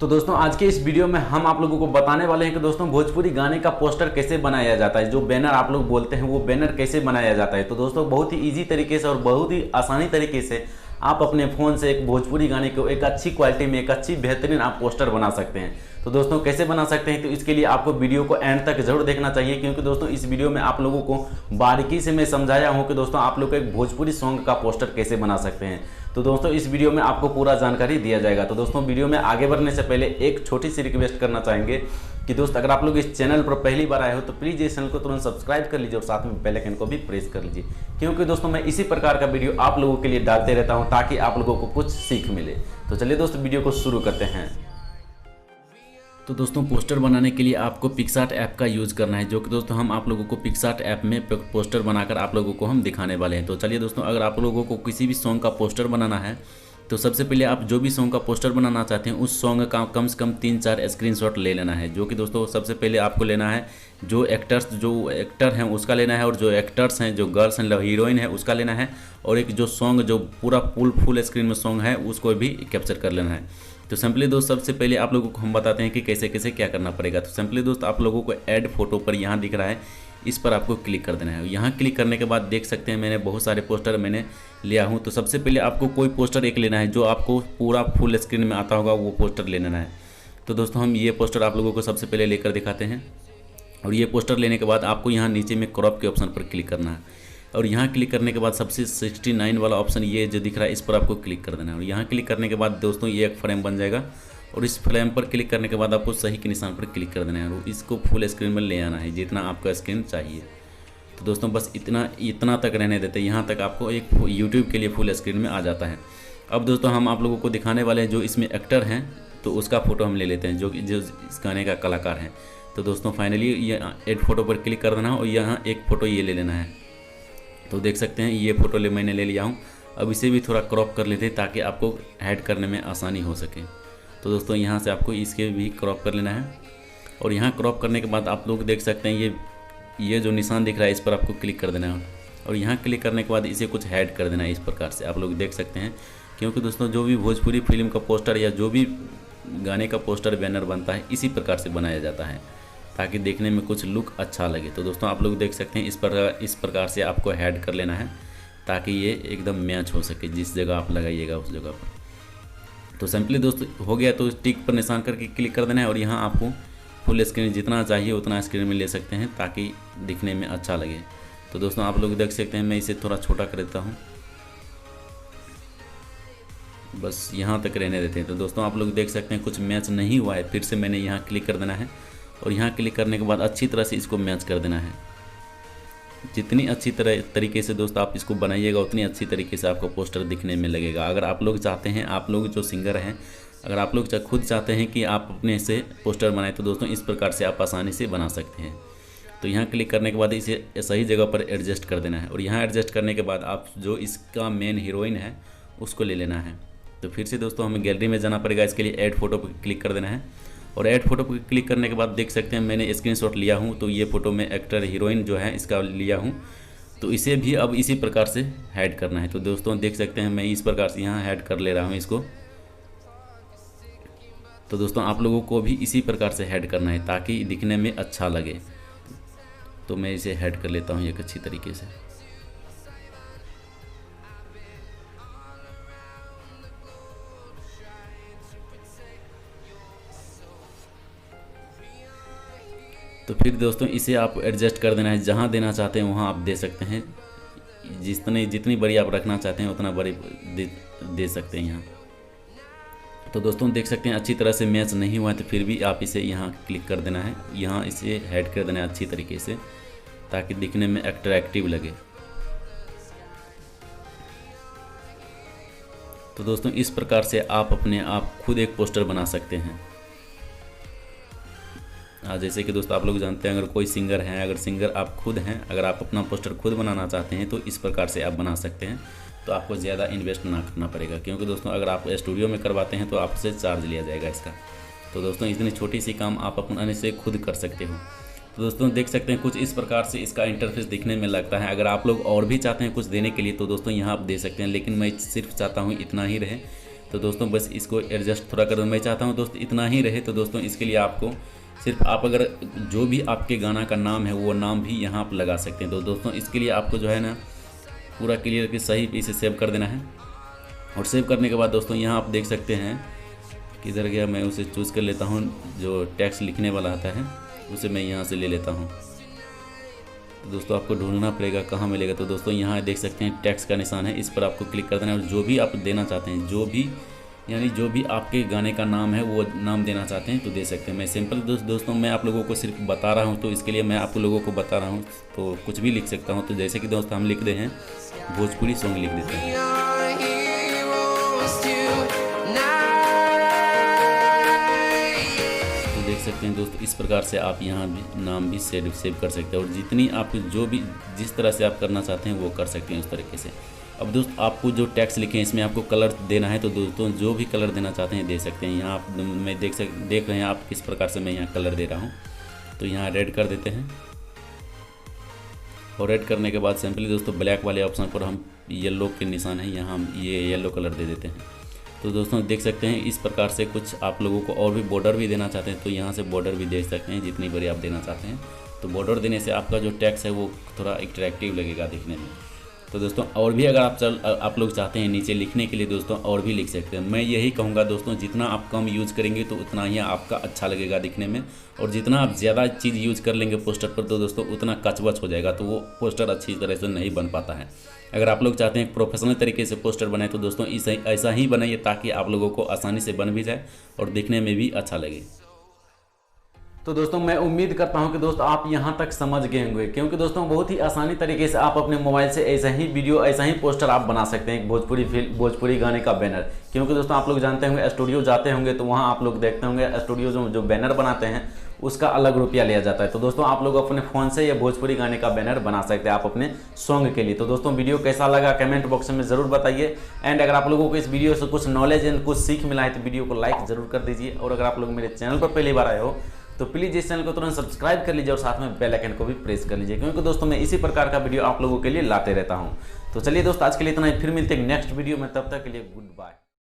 तो दोस्तों आज के इस वीडियो में हम आप लोगों को बताने वाले हैं कि दोस्तों भोजपुरी गाने का पोस्टर कैसे बनाया जाता है, जो बैनर आप लोग बोलते हैं वो बैनर कैसे बनाया जाता है। तो दोस्तों बहुत ही इजी तरीके से और बहुत ही आसानी तरीके से आप अपने फ़ोन से एक भोजपुरी गाने को एक अच्छी क्वालिटी में एक अच्छी बेहतरीन आप पोस्टर बना सकते हैं। तो दोस्तों कैसे बना सकते हैं, तो इसके लिए आपको वीडियो को एंड तक जरूर देखना चाहिए, क्योंकि दोस्तों इस वीडियो में आप लोगों को बारीकी से मैं समझाया हूँ कि दोस्तों आप लोग को एक भोजपुरी सॉन्ग का पोस्टर कैसे बना सकते हैं। तो दोस्तों इस वीडियो में आपको पूरा जानकारी दिया जाएगा। तो दोस्तों वीडियो में आगे बढ़ने से पहले एक छोटी सी रिक्वेस्ट करना चाहेंगे कि दोस्त अगर आप लोग इस चैनल पर पहली बार आए हो तो प्लीज़ इस चैनल को तुरंत सब्सक्राइब कर लीजिए और साथ में बेल आइकन को भी प्रेस कर लीजिए, क्योंकि दोस्तों मैं इसी प्रकार का वीडियो आप लोगों के लिए डालते रहता हूं ताकि आप लोगों को कुछ सीख मिले। तो चलिए दोस्तों वीडियो को शुरू करते हैं। तो दोस्तों पोस्टर बनाने के लिए आपको पिक्सआर्ट ऐप का यूज़ करना है, जो कि दोस्तों हम आप लोगों को पिक्सआर्ट ऐप में पोस्टर बनाकर आप लोगों को हम दिखाने वाले हैं। तो चलिए दोस्तों, अगर आप लोगों को किसी भी सॉन्ग का पोस्टर बनाना है तो सबसे पहले आप जो भी सॉन्ग का पोस्टर बनाना चाहते हैं उस सॉन्ग का कम से कम 3-4 स्क्रीनशॉट ले लेना है। जो कि दोस्तों सबसे पहले आपको लेना है जो एक्टर हैं उसका लेना है, और जो एक्टर्स हैं, जो गर्ल्स हैं, हीरोइन है उसका लेना है, और एक जो सॉन्ग जो पूरा फुल स्क्रीन में सॉन्ग है उसको भी कैप्चर कर लेना है। तो सिंपली दोस्त सबसे पहले आप लोगों को हम बताते हैं कि कैसे कैसे क्या करना पड़ेगा। तो सिंपली दोस्त आप लोगों को ऐड फोटो पर यहाँ दिख रहा है, इस पर आपको क्लिक कर देना है। यहाँ क्लिक करने के बाद देख सकते हैं मैंने बहुत सारे पोस्टर मैंने लिया हूँ। तो सबसे पहले आपको कोई पोस्टर एक लेना है जो आपको पूरा फुल स्क्रीन में आता होगा, वो पोस्टर ले लेना है। तो दोस्तों हम ये पोस्टर आप लोगों को सबसे पहले लेकर दिखाते हैं। और ये पोस्टर लेने के बाद आपको यहाँ नीचे में क्रॉप के ऑप्शन पर क्लिक करना है, और यहाँ क्लिक करने के बाद सबसे 69 वाला ऑप्शन ये जो दिख रहा है इस पर आपको क्लिक कर देना है। और यहाँ क्लिक करने के बाद दोस्तों ये एक फ्रेम बन जाएगा, और इस फ्रेम पर क्लिक करने के बाद आपको सही के निशान पर क्लिक कर देना है और इसको फुल स्क्रीन में ले आना है जितना आपका स्क्रीन चाहिए। तो दोस्तों बस इतना तक रहने देते हैं, यहाँ तक आपको एक यूट्यूब के लिए फुल स्क्रीन में आ जाता है। अब दोस्तों हम आप लोगों को दिखाने वाले हैं जो इसमें एक्टर हैं, तो उसका फ़ोटो हम ले लेते हैं जो इस गाने का कलाकार है। तो दोस्तों फाइनली ये एड फोटो पर क्लिक कर देना है और यहाँ एक फ़ोटो ये ले लेना है। तो देख सकते हैं ये फ़ोटो मैंने ले लिया हूँ। अब इसे भी थोड़ा क्रॉप कर लेते हैं ताकि आपको ऐड करने में आसानी हो सके। तो दोस्तों यहाँ से आपको इसके भी क्रॉप कर लेना है, और यहाँ क्रॉप करने के बाद आप लोग देख सकते हैं ये जो निशान दिख रहा है इस पर आपको क्लिक कर देना है, और यहाँ क्लिक करने के बाद इसे कुछ ऐड कर देना है। इस प्रकार से आप लोग देख सकते हैं, क्योंकि दोस्तों जो भी भोजपुरी फिल्म का पोस्टर या जो भी गाने का पोस्टर बैनर बनता है इसी प्रकार से बनाया जाता है ताकि देखने में कुछ लुक अच्छा लगे। तो दोस्तों आप लोग देख सकते हैं इस प्रकार से आपको ऐड कर लेना है ताकि ये एकदम मैच हो सके जिस जगह आप लगाइएगा उस जगह पर। तो सिंपली दोस्तों हो गया, तो टिक पर निशान करके क्लिक कर देना है, और यहाँ आपको फुल स्क्रीन जितना चाहिए उतना स्क्रीन में ले सकते हैं ताकि दिखने में अच्छा लगे। तो दोस्तों आप लोग देख सकते हैं मैं इसे थोड़ा छोटा कर देता हूँ, बस यहाँ तक रहने देते हैं। तो दोस्तों आप लोग देख सकते हैं कुछ मैच नहीं हुआ है, फिर से मैंने यहाँ क्लिक कर देना है, और यहाँ क्लिक करने के बाद अच्छी तरह से इसको मैच कर देना है। जितनी अच्छी तरीके से दोस्त आप इसको बनाइएगा उतनी अच्छी तरीके से आपको पोस्टर दिखने में लगेगा। अगर आप लोग चाहते हैं, आप लोग जो सिंगर हैं, अगर आप लोग खुद चाहते हैं कि आप अपने से पोस्टर बनाएं तो दोस्तों इस प्रकार से आप आसानी से बना सकते हैं। तो यहाँ क्लिक करने के बाद इसे सही जगह पर एडजस्ट कर देना है, और यहाँ एडजस्ट करने के बाद आप जो इसका मेन हीरोइन है उसको ले लेना है। तो फिर से दोस्तों हमें गैलरी में जाना पड़ेगा, इसके लिए ऐड फोटो पर क्लिक कर देना है, और ऐड फोटो पर क्लिक करने के बाद देख सकते हैं मैंने स्क्रीनशॉट लिया हूँ। तो ये फ़ोटो में एक्टर हीरोइन जो है इसका लिया हूँ, तो इसे भी अब इसी प्रकार से ऐड करना है। तो दोस्तों देख सकते हैं मैं इस प्रकार से यहाँ ऐड कर ले रहा हूँ इसको। तो दोस्तों आप लोगों को भी इसी प्रकार से ऐड करना है ताकि दिखने में अच्छा लगे। तो मैं इसे ऐड कर लेता हूँ एक अच्छी तरीके से। तो फिर दोस्तों इसे आप एडजस्ट कर देना है, जहाँ देना चाहते हैं वहाँ आप दे सकते हैं, जितनी बड़ी आप रखना चाहते हैं उतना बड़ी दे सकते हैं यहाँ। तो दोस्तों देख सकते हैं अच्छी तरह से मैच नहीं हुआ है, तो फिर भी आप इसे यहाँ क्लिक कर देना है, यहाँ इसे ऐड कर देना है अच्छी तरीके से ताकि दिखने में अट्रैक्टिव लगे। तो दोस्तों इस प्रकार से आप अपने आप खुद एक पोस्टर बना सकते हैं। जैसे कि दोस्तों आप लोग जानते हैं अगर कोई सिंगर हैं, अगर सिंगर आप खुद हैं, अगर आप अपना पोस्टर खुद बनाना चाहते हैं तो इस प्रकार से आप बना सकते हैं। तो आपको ज़्यादा इन्वेस्ट ना करना पड़ेगा, क्योंकि दोस्तों अगर आप स्टूडियो में करवाते हैं तो आपसे चार्ज लिया जाएगा इसका। तो दोस्तों इतनी छोटी सी काम आप अपने से खुद कर सकते हो। तो दोस्तों देख सकते हैं कुछ इस प्रकार से इसका इंटरफेस दिखने में लगता है। अगर आप लोग और भी चाहते हैं कुछ देने के लिए तो दोस्तों यहाँ आप दे सकते हैं, लेकिन मैं सिर्फ चाहता हूँ इतना ही रहे तो दोस्तों बस इसको एडजस्ट थोड़ा कर, मैं चाहता हूँ दोस्त इतना ही रहे। तो दोस्तों इसके लिए आपको सिर्फ आप अगर जो भी आपके गाना का नाम है वो नाम भी यहाँ आप लगा सकते हैं। तो दोस्तों इसके लिए आपको जो है ना पूरा क्लियर कि सही इसे सेव कर देना है। और सेव करने के बाद दोस्तों यहाँ आप देख सकते हैं किधर गया, मैं उसे चूज़ कर लेता हूँ, जो टेक्स्ट लिखने वाला आता है उसे मैं यहाँ से ले लेता हूँ। तो दोस्तों आपको ढूंढना पड़ेगा कहाँ मिलेगा। तो दोस्तों यहाँ देख सकते हैं टेक्स्ट का निशान है, इस पर आपको क्लिक कर देना है। और जो भी आप देना चाहते हैं, जो भी यानी जो भी आपके गाने का नाम है वो नाम देना चाहते हैं तो दे सकते हैं। मैं सिंपल दोस्तों मैं आप लोगों को सिर्फ बता रहा हूँ, तो इसके लिए मैं आप लोगों को बता रहा हूँ, तो कुछ भी लिख सकता हूँ। तो जैसे कि दोस्त हम लिख दे हैं भोजपुरी सॉन्ग लिख देते हैं। तो देख सकते हैं दोस्त इस प्रकार से आप यहाँ भी नाम भी सेव कर सकते हैं। और जितनी आप जो भी जिस तरह से आप करना चाहते हैं वो कर सकते हैं उस तरीके से। अब दोस्त आपको जो टेक्स्ट लिखे हैं इसमें आपको कलर देना है, तो दोस्तों जो भी कलर देना चाहते हैं दे सकते हैं। यहाँ आप मैं देख रहे हैं आप किस प्रकार से मैं यहाँ कलर दे रहा हूँ। तो यहाँ रेड कर देते हैं और रेड करने के बाद सिंपली दोस्तों ब्लैक वाले ऑप्शन पर हम येलो के निशान है यहाँ हम ये येलो कलर दे देते हैं। तो दोस्तों देख सकते हैं इस प्रकार से कुछ आप लोगों को और भी बॉर्डर भी देना चाहते हैं तो यहाँ से बॉर्डर भी दे सकते हैं जितनी बड़ी आप देना चाहते हैं। तो बॉर्डर देने से आपका जो टेक्स्ट है वो थोड़ा अट्रैक्टिव लगेगा दिखने में। तो दोस्तों और भी अगर आप लोग चाहते हैं नीचे लिखने के लिए दोस्तों और भी लिख सकते हैं। मैं यही कहूँगा दोस्तों जितना आप कम यूज़ करेंगे तो उतना ही आपका अच्छा लगेगा दिखने में, और जितना आप ज़्यादा चीज़ यूज़ कर लेंगे पोस्टर पर तो दोस्तों उतना कचवच हो जाएगा, तो वो पोस्टर अच्छी तरह से नहीं बन पाता है। अगर आप लोग चाहते हैं प्रोफेशनल तरीके से पोस्टर बनाए तो दोस्तों ऐसा ही बनाइए ताकि आप लोगों को आसानी से बन भी जाए और दिखने में भी अच्छा लगे। तो दोस्तों मैं उम्मीद करता हूं कि दोस्तों आप यहां तक समझ गए होंगे, क्योंकि दोस्तों बहुत ही आसानी तरीके से आप अपने मोबाइल से ऐसा ही वीडियो ऐसा ही पोस्टर आप बना सकते हैं भोजपुरी गाने का बैनर। क्योंकि दोस्तों आप लोग जानते होंगे स्टूडियो जाते होंगे तो वहां आप लोग देखते होंगे स्टूडियो जो बैनर बनाते हैं उसका अलग रुपया लिया जाता है। तो दोस्तों आप लोग अपने फ़ोन से ये भोजपुरी गाने का बैनर बना सकते हैं आप अपने सॉन्ग के लिए। तो दोस्तों वीडियो कैसा लगा कमेंट बॉक्स में ज़रूर बताइए। एंड अगर आप लोगों को इस वीडियो से कुछ नॉलेज एंड कुछ सीख मिला है तो वीडियो को लाइक ज़रूर कर दीजिए। और अगर आप लोग मेरे चैनल पर पहली बार आए हो तो प्लीज़ इस चैनल को तुरंत सब्सक्राइब कर लीजिए और साथ में बेल आइकन को भी प्रेस कर लीजिए, क्योंकि दोस्तों मैं इसी प्रकार का वीडियो आप लोगों के लिए लाते रहता हूं। तो चलिए दोस्तों आज के लिए इतना ही, फिर मिलते हैं नेक्स्ट वीडियो में, तब तक के लिए गुड बाय।